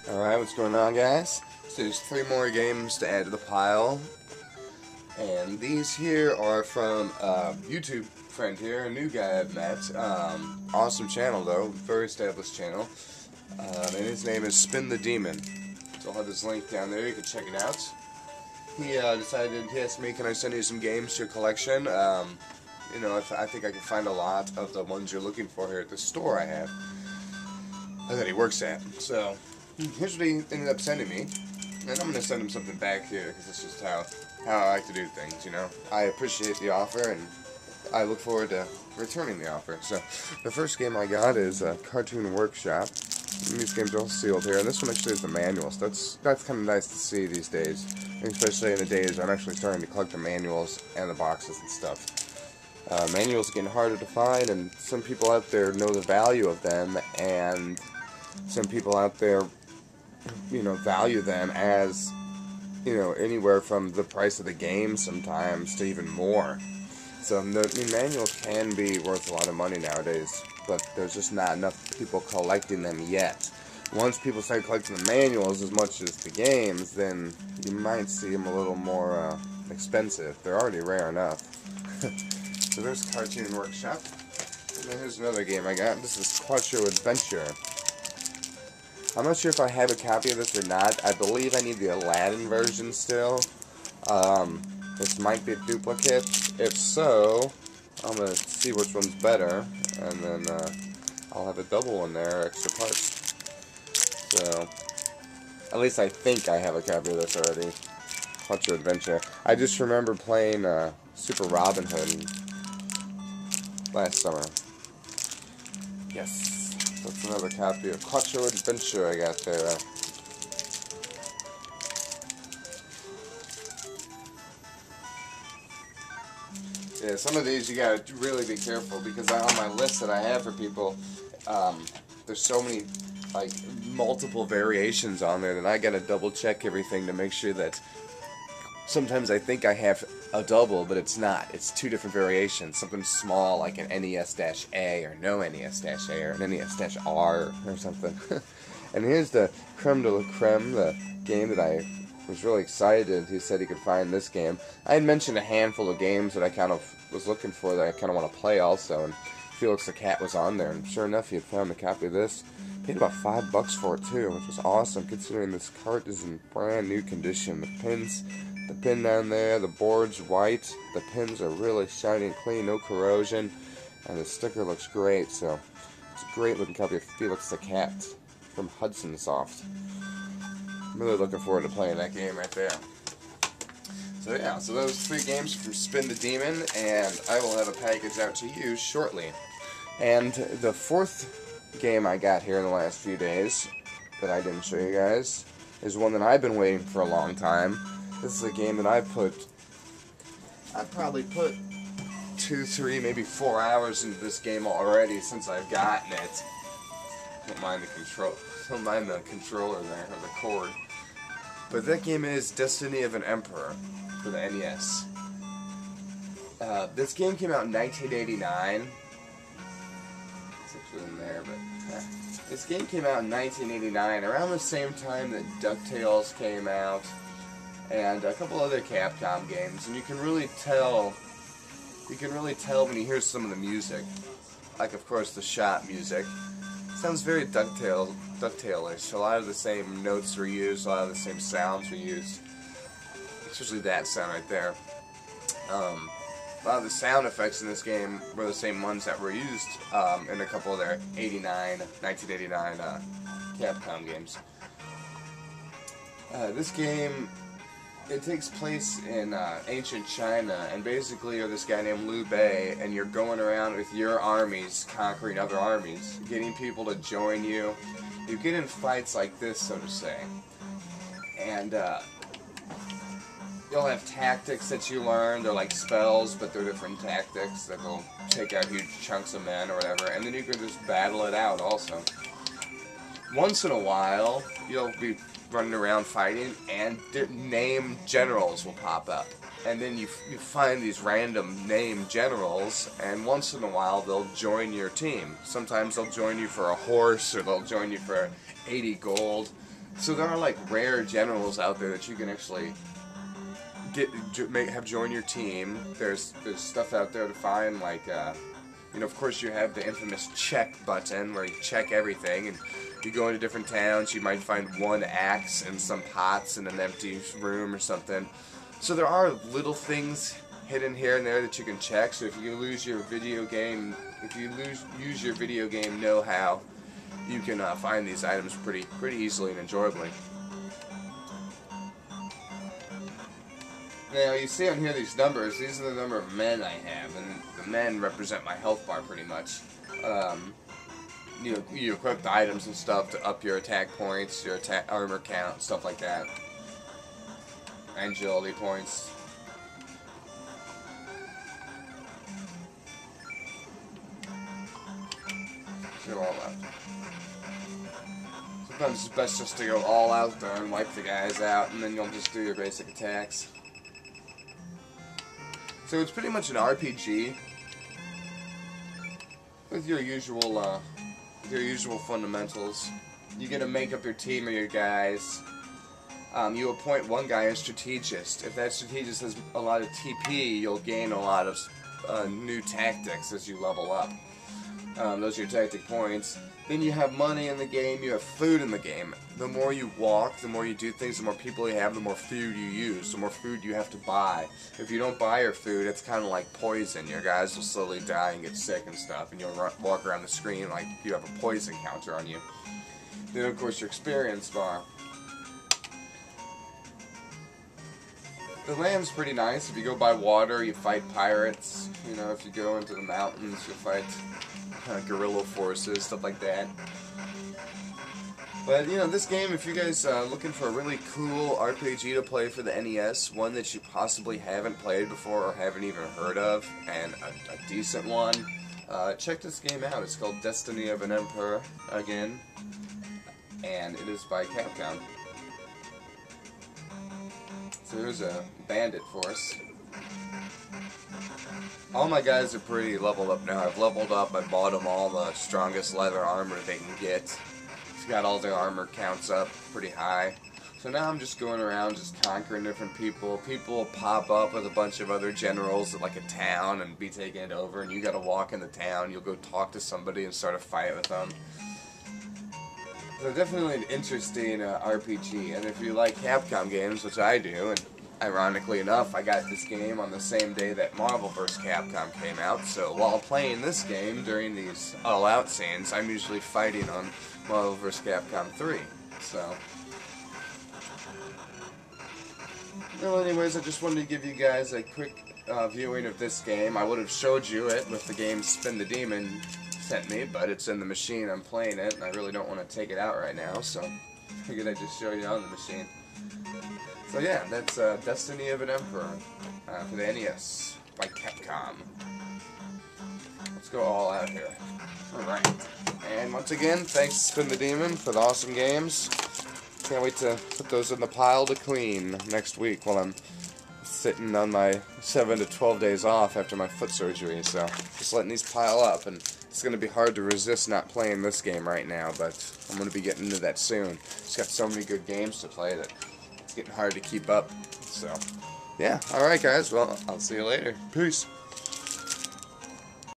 Alright, what's going on, guys? So there's 3 more games to add to the pile. And these here are from a YouTube friend here, a new guy I've met. Awesome channel though, very established channel. And his name is Spinthedemon. So I'll have his link down there, you can check it out. He he asked me, can I send you some games to your collection? You know, I think I can find a lot of the ones you're looking for here at the store I have. That he works at. So, here's what he ended up sending me. And I'm going to send him something back here, because that's just how I like to do things, you know. I appreciate the offer, and I look forward to returning the offer. So, the first game I got is Cartoon Workshop. And these games are all sealed here, and this one actually is the manuals. That's kind of nice to see these days, especially in the days I'm actually starting to collect the manuals and the boxes and stuff. Manuals are getting harder to find, and some people out there know the value of them, and some people out there, you know, value them as, you know, anywhere from the price of the game sometimes to even more. So the manuals can be worth a lot of money nowadays, but there's just not enough people collecting them yet. Once people start collecting the manuals as much as the games, then you might see them a little more expensive. They're already rare enough. So there's Cartoon Workshop. And then here's another game I got. This is Quattro Adventure. I'm not sure if I have a copy of this or not. I believe I need the Aladdin version still. This might be a duplicate. If so, I'm going to see which one's better. And then I'll have a double one there, extra parts. So, at least I think I have a copy of this already. Quattro Adventure. I just remember playing Super Robin Hood last summer. Yes. That's another copy of Quattro Adventure I got there. Yeah, some of these you gotta really be careful, because on my list that I have for people, there's so many, like, multiple variations on there that I gotta double check everything to make sure that sometimes I think I have a double, but it's not. It's 2 different variations. Something small like an NES-A or no NES-A or an NES-R or something. And here's the creme de la creme, the game that I was really excited he said he could find this game. I had mentioned a handful of games that I kind of was looking for that I kind of want to play also, and Felix the Cat was on there, and sure enough he had found a copy of this. Paid about $5 for it too, which was awesome considering this cart is in brand new condition. The pin down there, the board's white, the pins are really shiny and clean, no corrosion, and the sticker looks great, so it's a great looking copy of Felix the Cat from Hudson Soft. I'm really looking forward to playing that game right there. So yeah, so those 3 games from Spinthedemon, and I will have a package out to you shortly. And the 4th game I got here in the last few days, that I didn't show you guys, is one that I've been waiting for a long time. This is a game that I've probably put 2, 3, maybe 4 hours into this game already since I've gotten it. Don't mind the controller there, or the cord. But that game is Destiny of an Emperor for the NES. This game came out in 1989. It's actually in there, but this game came out in 1989, around the same time that DuckTales came out, and a couple other Capcom games, and you can really tell when you hear some of the music, like of course the shop music. It sounds very DuckTale-ish. A lot of the same notes were used, a lot of the same sounds were used, especially that sound right there. A lot of the sound effects in this game were the same ones that were used in a couple of their 1989 Capcom games. This game, it takes place in ancient China, and basically you're this guy named Liu Bei, and you're going around with your armies, conquering other armies, getting people to join you. You get in fights like this, so to say, and you'll have tactics that you learn. They're like spells, but they're different tactics that will take out huge chunks of men or whatever, and then you can just battle it out also. Once in a while, you'll be running around fighting, and named generals will pop up. And then you find these random named generals, and once in a while they'll join your team. Sometimes they'll join you for a horse, or they'll join you for 80 gold. So there are like rare generals out there that you can actually have join your team. There's stuff out there to find, like you know, of course you have the infamous check button where you check everything, and you go into different towns. You might find one axe and some pots in an empty room or something. So there are little things hidden here and there that you can check. So if you lose your video game, use your video game know-how, you can find these items pretty easily and enjoyably. Now you see on here these numbers. These are the number of men I have, and the men represent my health bar pretty much. You know, you equip the items and stuff to up your attack points, your armor count, stuff like that, and agility points. Go all out. Sometimes it's best just to go all out there and wipe the guys out, and then you'll just do your basic attacks. So it's pretty much an RPG with your usual fundamentals. You get to make up your team of your guys. You appoint one guy as strategist. If that strategist has a lot of TP, you'll gain a lot of new tactics as you level up. Those are your tactic points. Then you have money in the game, you have food in the game. The more you walk, the more you do things, the more people you have, the more food you use, the more food you have to buy. If you don't buy your food, it's kind of like poison. Your guys will slowly die and get sick and stuff, and you'll walk around the screen like you have a poison counter on you. Then, of course, your experience bar. The land's pretty nice. If you go by water, you fight pirates. You know, if you go into the mountains, you fight guerrilla forces, stuff like that. But, you know, this game, if you guys are looking for a really cool RPG to play for the NES, one that you possibly haven't played before or haven't even heard of, and a decent one, check this game out. It's called Destiny of an Emperor, again, and it is by Capcom. So here's a bandit force. All my guys are pretty leveled up now. I've leveled up. I bought them all the strongest leather armor they can get. It's got all their armor counts up pretty high. So now I'm just going around just conquering different people. People will pop up with a bunch of other generals at like a town and be taking it over, and you gotta walk in the town. You'll go talk to somebody and start a fight with them. So definitely an interesting RPG, and if you like Capcom games, which I do, and ironically enough, I got this game on the same day that Marvel vs. Capcom came out, so while playing this game during these all-out scenes, I'm usually fighting on Marvel vs. Capcom 3, so... Well, anyways, I just wanted to give you guys a quick viewing of this game. I would have showed you it with the game Spinthedemon sent me, but it's in the machine. I'm playing it, and I really don't want to take it out right now, so I figured I'd just show you on the machine. So yeah, that's Destiny of an Emperor for the NES by Capcom. Let's go all out here. Alright. And once again, thanks Spinthedemon for the awesome games. Can't wait to put those in the pile to clean next week while I'm sitting on my 7 to 12 days off after my foot surgery. So just letting these pile up, and it's going to be hard to resist not playing this game right now, but I'm going to be getting into that soon. It's got so many good games to play that it's getting hard to keep up. So yeah, alright guys, well, I'll see you later. Peace.